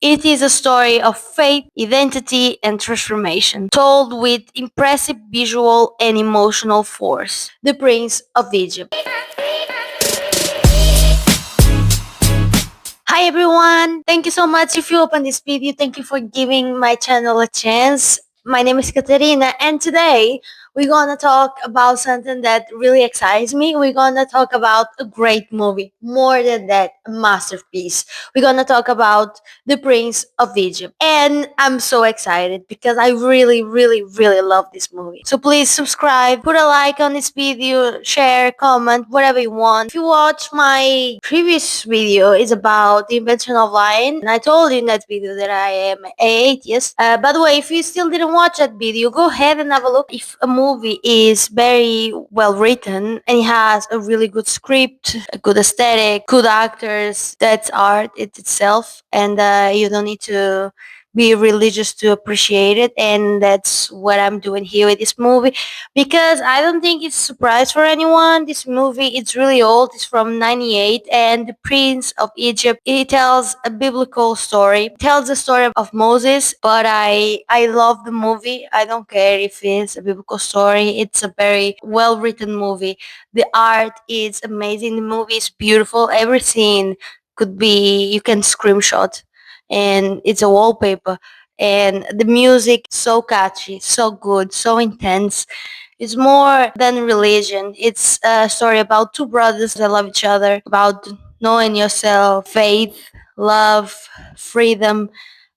It is a story of faith, identity, and transformation, told with impressive visual and emotional force. The Prince of Egypt. Hi everyone! Thank you so much if you open this video. Thank you for giving my channel a chance. My name is Katerina and today we're gonna talk about something that really excites me. We're gonna talk about a great movie. More than that, a masterpiece. We're gonna talk about The Prince of Egypt. And I'm so excited because I really, really, really love this movie. So please subscribe, put a like on this video, share, comment, whatever you want. If you watch my previous video, it's about the invention of lying. And I told you in that video that I am an atheist. By the way, if you still didn't watch that video, go ahead and have a look. If a movie is very well written and it has a really good script, a good aesthetic, good actors, that's art itself. And you don't need to be religious to appreciate it, and that's what I'm doing here with this movie, because I don't think it's a surprise for anyone. This movie, it's really old. It's from 98, and The Prince of Egypt, it tells a biblical story. It tells the story of Moses, but I love the movie. I don't care if it's a biblical story. It's a very well written movie. The art is amazing. The movie is beautiful. Every scene could be, you can screenshot, and it's a wallpaper, and the music so catchy, so good, so intense. It's more than religion. It's a story about two brothers that love each other, about knowing yourself, faith, love, freedom,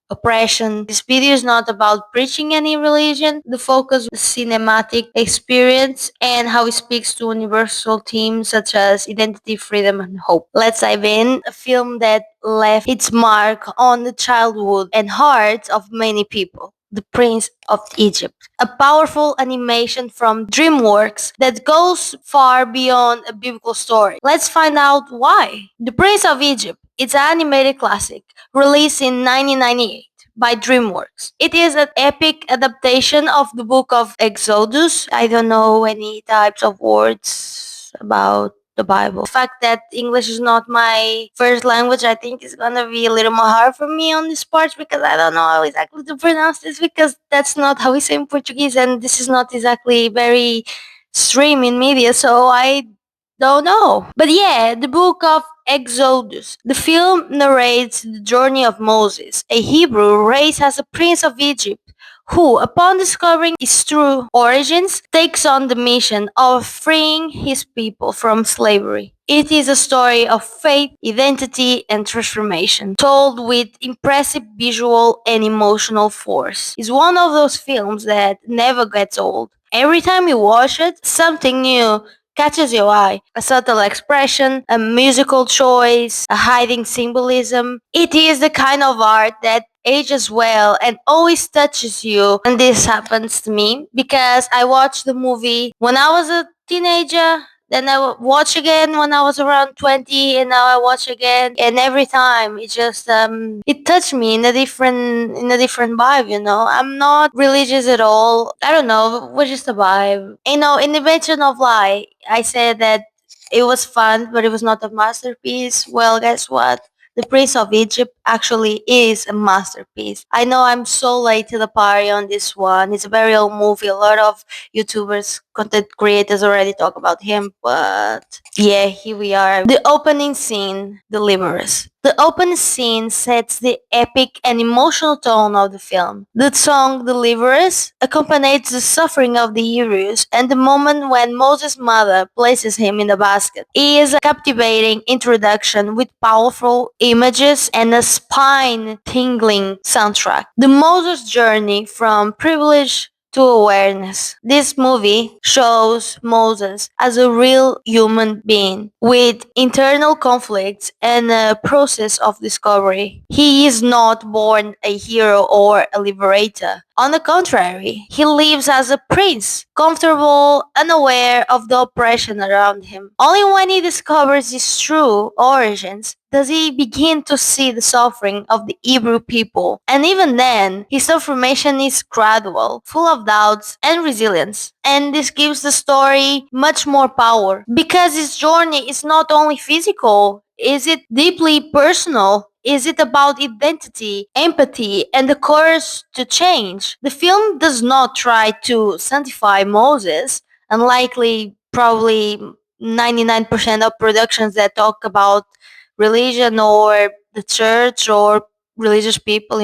oppression. This video is not about preaching any religion. The focus is cinematic experience and how it speaks to universal themes such as identity, freedom, and hope. Let's dive in. A film that left its mark on the childhood and hearts of many people. The Prince of Egypt. A powerful animation from DreamWorks that goes far beyond a biblical story. Let's find out why. The Prince of Egypt. It's an animated classic released in 1998 by DreamWorks. It is an epic adaptation of the book of Exodus. I don't know any types of words about the Bible. The fact that English is not my first language, I think is gonna be a little more hard for me on this part, because I don't know how exactly to pronounce this, because that's not how we say in Portuguese, and this is not exactly very stream in media, so I don't know. But yeah, the book of Exodus. The film narrates the journey of Moses, a Hebrew raised as a prince of Egypt, who, upon discovering his true origins, takes on the mission of freeing his people from slavery. It is a story of faith, identity, and transformation, told with impressive visual and emotional force. It's one of those films that never gets old. Every time you watch it, something new catches your eye. A subtle expression, a musical choice, a hiding symbolism. It is the kind of art that ages well and always touches you. And this happens to me because I watched the movie when I was a teenager. Then I watch again when I was around 20, and now I watch again. And every time it just it touched me in a different vibe. I'm not religious at all. I don't know, it was just a vibe. In the mention of lie, I said that it was fun, but it was not a masterpiece. Well, guess what? The Prince of Egypt actually is a masterpiece. I know I'm so late to the party on this one. It's a very old movie. A lot of YouTubers, content creators already talk about him, but yeah, here we are. The opening scene delivers. The opening scene sets the epic and emotional tone of the film. The song Deliverers accompanies the suffering of the Hebrews and the moment when Moses' mother places him in the basket. It is a captivating introduction with powerful images and a spine-tingling soundtrack. The Moses journey from privilege to awareness. This movie shows Moses as a real human being with internal conflicts and a process of discovery. He is not born a hero or a liberator. On the contrary, he lives as a prince, comfortable, unaware of the oppression around him. Only when he discovers his true origins does he begin to see the suffering of the Hebrew people. And even then, his transformation is gradual, full of doubts and resilience. And this gives the story much more power, because his journey is not only physical, is it deeply personal. Is it about identity, empathy, and the courage to change? The film does not try to sanctify Moses, unlikely probably 99% of productions that talk about religion or the church or religious people,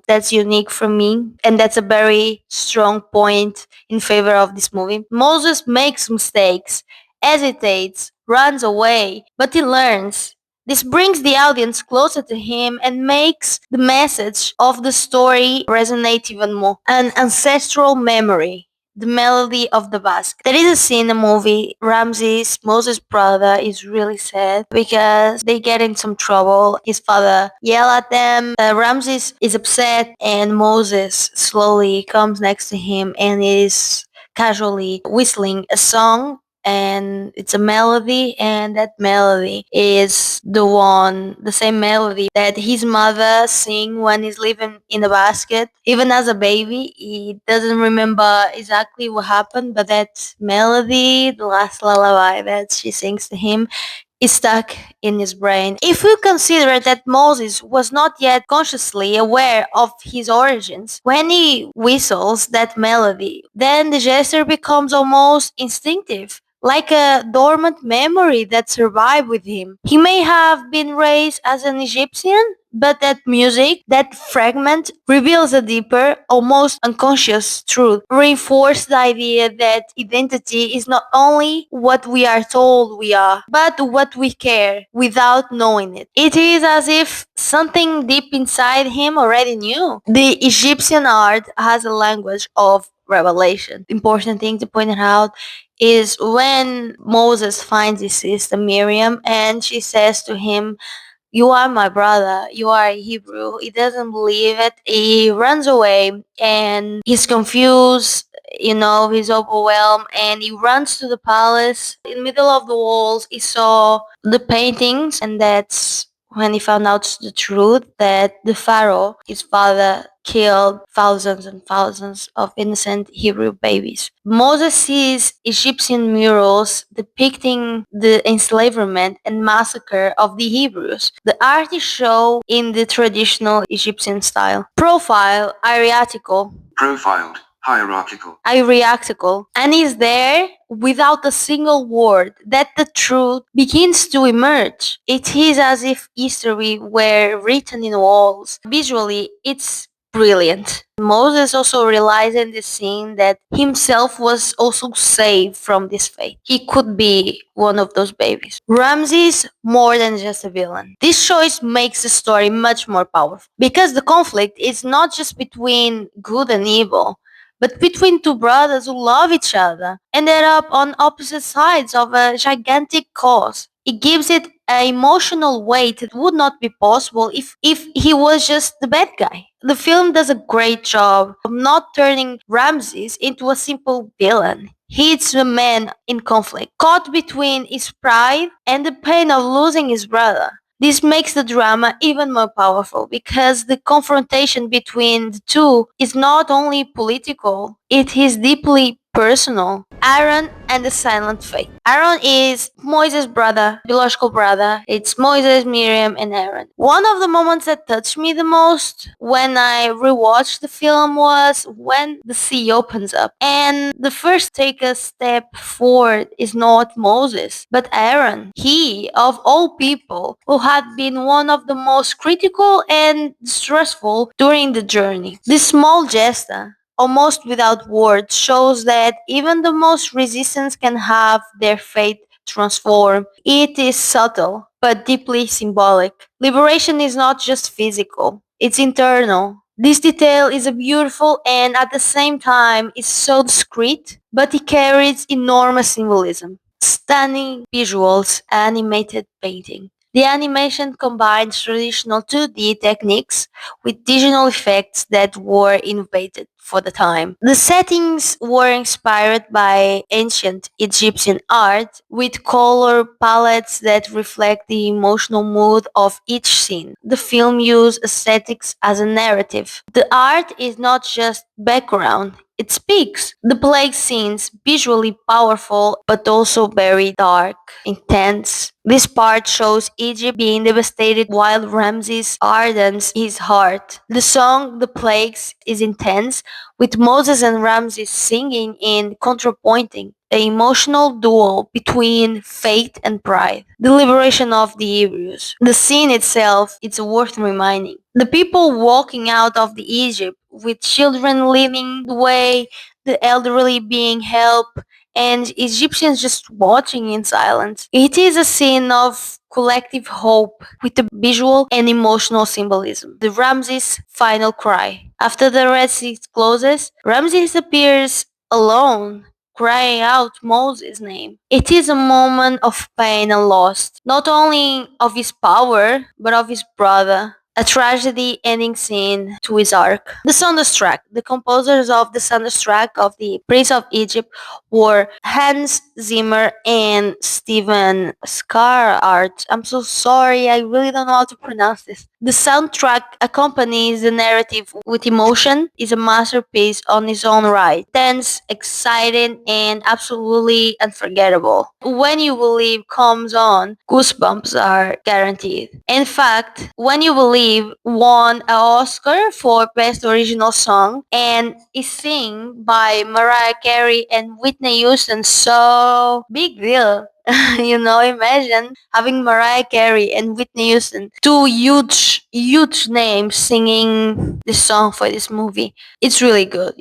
that's unique for me. And that's a very strong point in favor of this movie. Moses makes mistakes, hesitates, runs away, but he learns. This brings the audience closer to him and makes the message of the story resonate even more. An ancestral memory, the melody of the basket. There is a scene in the movie, Ramses, Moses' brother, is really sad because they get in some trouble. His father yell at them. Ramses is upset and Moses slowly comes next to him and is casually whistling a song, and it's a melody, and that melody is the same melody that his mother sing when he's living in the basket. Even as a baby, he doesn't remember exactly what happened, but that melody, the last lullaby that she sings to him, is stuck in his brain. If we consider that Moses was not yet consciously aware of his origins, when he whistles that melody, then the gesture becomes almost instinctive, like a dormant memory that survived with him. He may have been raised as an Egyptian, but that music, that fragment, reveals a deeper, almost unconscious truth, reinforces the idea that identity is not only what we are told we are, but what we care without knowing it. It is as if something deep inside him already knew. The Egyptian art has a language of revelation. Important thing to point out is when Moses finds his sister Miriam and she says to him, "You are my brother, you are a Hebrew." He doesn't believe it. He runs away and he's confused, he's overwhelmed, and he runs to the palace. In the middle of the walls, he saw the paintings, and that's when he found out the truth that the Pharaoh, his father, killed thousands and thousands of innocent Hebrew babies. Moses sees Egyptian murals depicting the enslavement and massacre of the Hebrews. The art is shown in the traditional Egyptian style. Profiled, hierarchical, and is there without a single word that the truth begins to emerge. It is as if history were written in walls. Visually, it's brilliant. Moses also realized in this scene that himself was also saved from this fate. He could be one of those babies. Ramses more than just a villain. This choice makes the story much more powerful because the conflict is not just between good and evil, but between two brothers who love each other, ended up on opposite sides of a gigantic cause. It gives it an emotional weight that would not be possible if he was just the bad guy. The film does a great job of not turning Ramses into a simple villain. He's a man in conflict, caught between his pride and the pain of losing his brother. This makes the drama even more powerful because the confrontation between the two is not only political, it is deeply personal. Aaron and the Silent Fate. Aaron is Moses' brother, biological brother. It's Moses, Miriam, and Aaron. One of the moments that touched me the most when I rewatched the film was when the sea opens up. And the first take a step forward is not Moses, but Aaron. He, of all people, who had been one of the most critical and stressful during the journey. This small gesture, almost without words, shows that even the most resistance can have their fate transformed. It is subtle, but deeply symbolic. Liberation is not just physical, it's internal. This detail is a beautiful and at the same time is so discreet, but it carries enormous symbolism. Stunning visuals, animated painting. The animation combines traditional 2D techniques with digital effects that were innovated for the time. The settings were inspired by ancient Egyptian art with color palettes that reflect the emotional mood of each scene. The film used aesthetics as a narrative. The art is not just background, it speaks. The plague scenes visually powerful but also very dark, intense. This part shows Egypt being devastated while Ramses hardens his heart. The song The Plagues is intense, with Moses and Ramses singing and contrapointing, the emotional duel between faith and pride, the liberation of the Hebrews. The scene itself is worth reminding. The people walking out of the Egypt with children leading the way, the elderly being helped, and Egyptians just watching in silence. It is a scene of collective hope with a visual and emotional symbolism. The Ramses' final cry. After the Red Sea closes, Ramses appears alone, crying out Moses' name. It is a moment of pain and loss, not only of his power, but of his brother. A tragedy ending scene to his arc. The Thunderstruck. The composers of the Thunderstruck of the Prince of Egypt were Hans Zimmer and Steven Scarart. I'm so sorry, I really don't know how to pronounce this. The soundtrack accompanies the narrative with emotion, is a masterpiece on its own right. Tense, exciting, and absolutely unforgettable. When You Believe comes on, goosebumps are guaranteed. In fact, When You Believe won an Oscar for Best Original Song and is sung by Mariah Carey and Whitney Houston. So, big deal. Imagine having Mariah Carey and Whitney Houston, two huge names singing this song for this movie. It's really good.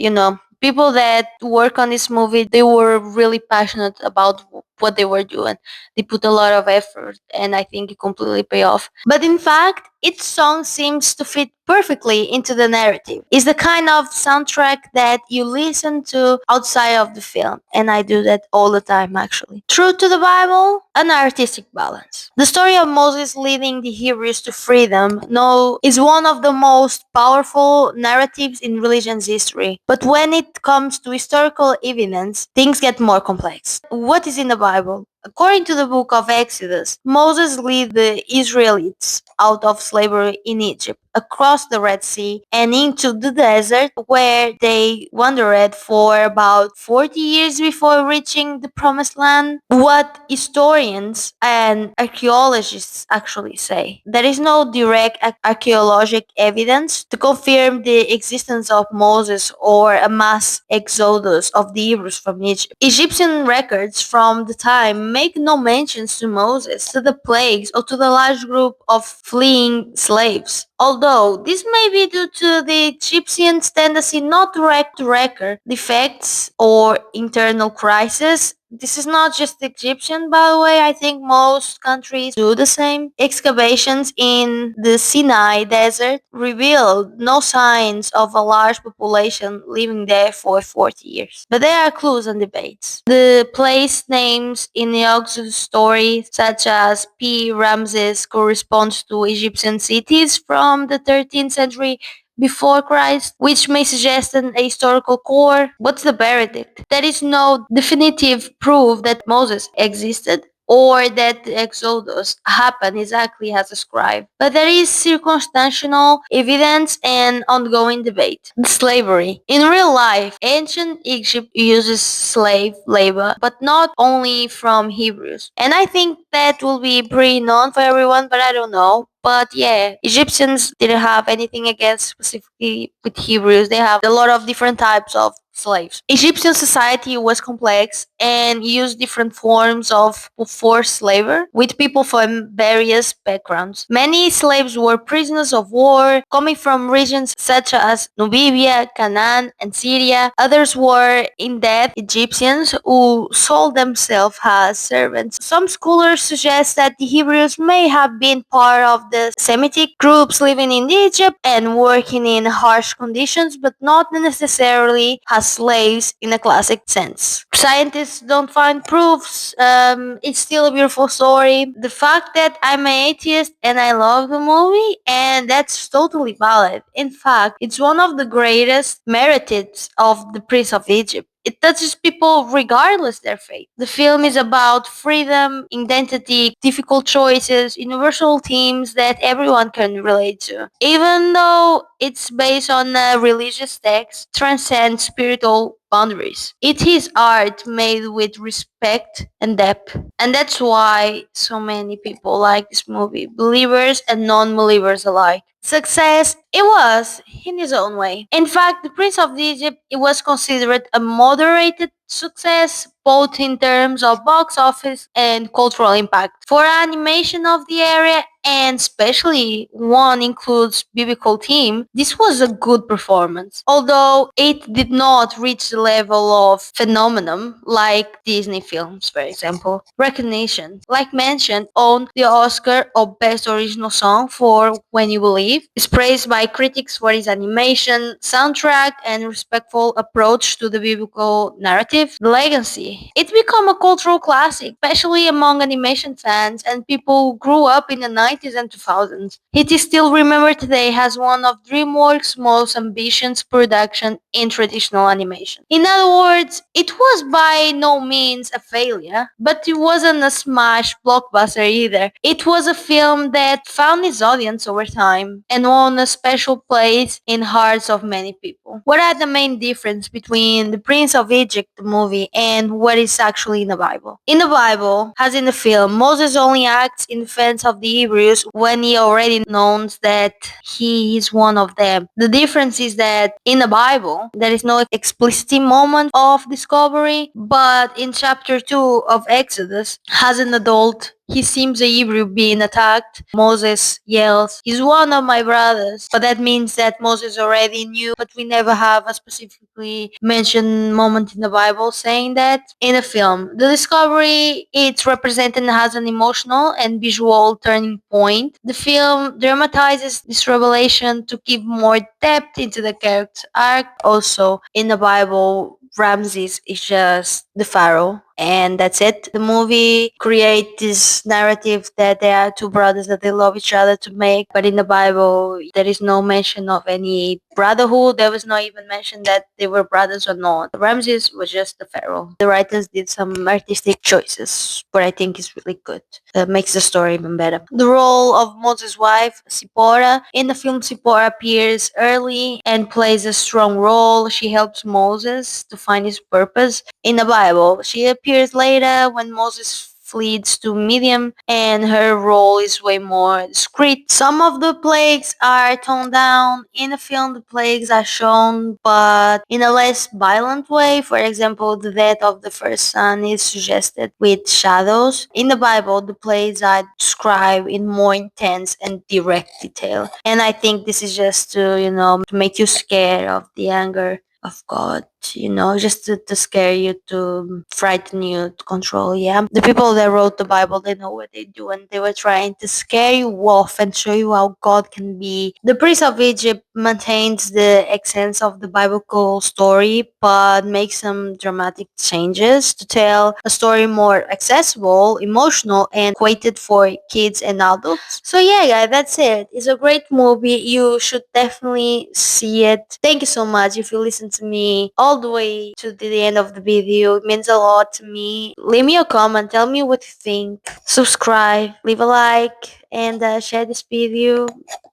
People that work on this movie, they were really passionate about what they were doing. They put a lot of effort, and I think it completely pay off. But in fact, each song seems to fit perfectly into the narrative. It's the kind of soundtrack that you listen to outside of the film, and I do that all the time actually. True to the Bible, an artistic balance. The story of Moses leading the Hebrews to freedom, no, is one of the most powerful narratives in religion's history. But when it comes to historical evidence, things get more complex. What is in the Bible? According to the book of Exodus, Moses led the Israelites out of slavery in Egypt, across the Red Sea, and into the desert where they wandered for about 40 years before reaching the Promised Land. What historians and archaeologists actually say. There is no direct archaeological evidence to confirm the existence of Moses or a mass exodus of the Hebrews from Egypt. Egyptian records from the time make no mentions to Moses, to the plagues, or to the large group of fleeing slaves. Although this may be due to the Egyptians' tendency not to record defects or internal crises. This is not just Egyptian, by the way. I think most countries do the same. Excavations in the Sinai desert revealed no signs of a large population living there for 40 years. But there are clues and debates. The place names in the Exodus story, such as P. Ramses, corresponds to Egyptian cities from the 13th century before Christ, which may suggest a historical core. What's the verdict? There is no definitive proof that Moses existed or that the Exodus happened exactly as described. But there is circumstantial evidence and ongoing debate. Slavery. In real life, ancient Egypt uses slave labor, but not only from Hebrews. And I think that will be pretty known for everyone, but I don't know. But yeah, Egyptians didn't have anything against specifically with Hebrews. They have a lot of different types of slaves. Egyptian society was complex and used different forms of forced labor with people from various backgrounds. Many slaves were prisoners of war coming from regions such as Nubia, Canaan, and Syria. Others were in debt Egyptians who sold themselves as servants. Some scholars suggest that the Hebrews may have been part of the Semitic groups living in Egypt and working in harsh conditions, but not necessarily as slaves in a classic sense. Scientists don't find proofs. It's still a beautiful story. The fact that I'm an atheist and I love the movie, and that's totally valid. In fact, it's one of the greatest merits of the Prince of Egypt. It touches people regardless their faith. The film is about freedom, identity, difficult choices, universal themes that everyone can relate to. Even though it's based on a religious text, transcends spiritual boundaries. It is art made with respect and depth. And that's why so many people like this movie, believers and non believers alike. Success, it was, in his own way. In fact, The Prince of Egypt, it was considered a moderated success, both in terms of box office and cultural impact. For animation of the area, and especially one includes biblical theme, this was a good performance. Although it did not reach the level of phenomenon like Disney films, for example. Recognition, like mentioned, on the Oscar of Best Original Song for When You Believe, is praised by critics for his animation, soundtrack, and respectful approach to the biblical narrative. The legacy, it became a cultural classic, especially among animation fans and people who grew up in the 90s and 2000s. It is still remembered today as one of DreamWorks' most ambitious production in traditional animation. In other words, it was by no means a failure, but it wasn't a smash blockbuster either. It was a film that found its audience over time and won a special place in hearts of many people. What are the main difference between The Prince of Egypt, the movie, and what is actually in the Bible? In the Bible, as in the film, Moses only acts in defense of the Hebrews when he already knows that he is one of them. The difference is that in the Bible, there is no explicit moment of discovery, but in chapter 2 of Exodus, as an adult, he sees a Hebrew being attacked. Moses yells, "He's one of my brothers." But that means that Moses already knew, but we never have a specifically mentioned moment in the Bible saying that. In the film, the discovery, it's represented as an emotional and visual turning point. The film dramatizes this revelation to give more depth into the character arc. Also, in the Bible, Ramses is just the pharaoh, and that's it. The movie create this narrative that there are two brothers that they love each other to make, but in the Bible there is no mention of any brotherhood. There was not even mention that they were brothers or not. Ramses was just the pharaoh. The writers did some artistic choices, but I think it's really good. That makes the story even better. The role of Moses' wife, Zipporah, in the film, Zipporah appears early and plays a strong role. She helps Moses to find his purpose. In the Bible, she appears later when Moses flees to Midian, and her role is way more discreet. Some of the plagues are toned down. In the film, the plagues are shown, but in a less violent way. For example, the death of the first son is suggested with shadows. In the Bible, the plagues are described in more intense and direct detail. And I think this is just to, to make you scared of the anger of God, just to scare you, to frighten you, to control. Yeah. The people that wrote the Bible, they know what they do, and they were trying to scare you off and show you how God can be. The Prince of Egypt maintains the essence of the biblical story, but makes some dramatic changes to tell a story more accessible, emotional, and equated for kids and adults. So yeah, guys, that's it. It's a great movie. You should definitely see it. Thank you so much if you listen to me all the way to the end of the video. It means a lot to me. Leave me a comment. Tell me what you think. Subscribe, leave a like, and share this video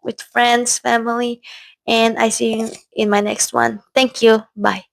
with friends, family. And I see you in my next one. Thank you. Bye.